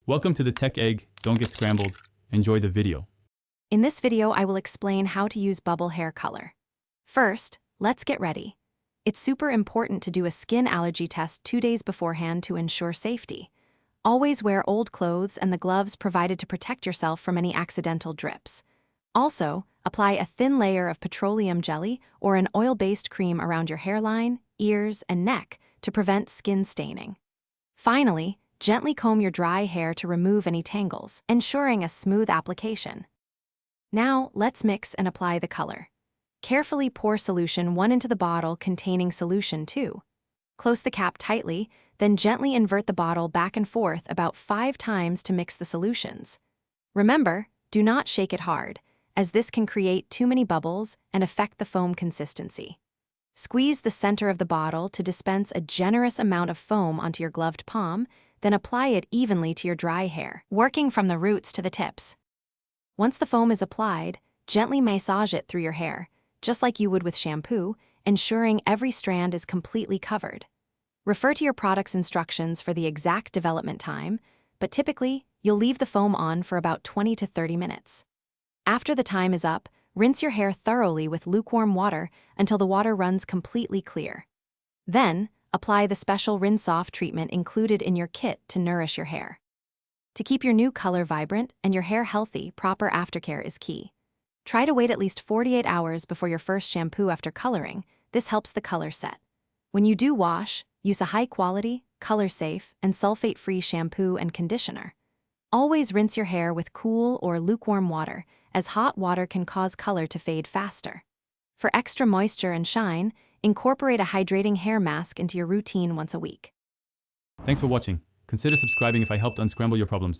Welcome to the Tech Egg. Don't get scrambled. Enjoy the video. In this video, I will explain how to use bubble hair color. First, let's get ready. It's super important to do a skin allergy test 2 days beforehand to ensure safety. Always wear old clothes and the gloves provided to protect yourself from any accidental drips. Also, apply a thin layer of petroleum jelly or an oil-based cream around your hairline, ears, and neck to prevent skin staining. Finally, gently comb your dry hair to remove any tangles, ensuring a smooth application. Now, let's mix and apply the color. Carefully pour solution 1 into the bottle containing solution 2. Close the cap tightly, then gently invert the bottle back and forth about 5 times to mix the solutions. Remember, do not shake it hard, as this can create too many bubbles and affect the foam consistency. Squeeze the center of the bottle to dispense a generous amount of foam onto your gloved palm, then apply it evenly to your dry hair, working from the roots to the tips. Once the foam is applied, gently massage it through your hair, just like you would with shampoo, ensuring every strand is completely covered. Refer to your product's instructions for the exact development time, but typically, you'll leave the foam on for about 20 to 30 minutes. After the time is up, rinse your hair thoroughly with lukewarm water until the water runs completely clear. Then, apply the special rinse-off treatment included in your kit to nourish your hair. To keep your new color vibrant and your hair healthy, proper aftercare is key. Try to wait at least 48 hours before your first shampoo after coloring. This helps the color set. When you do wash, use a high-quality, color-safe, and sulfate-free shampoo and conditioner. Always rinse your hair with cool or lukewarm water, as hot water can cause color to fade faster. For extra moisture and shine, incorporate a hydrating hair mask into your routine once a week. Thanks for watching. Consider subscribing if I helped unscramble your problems.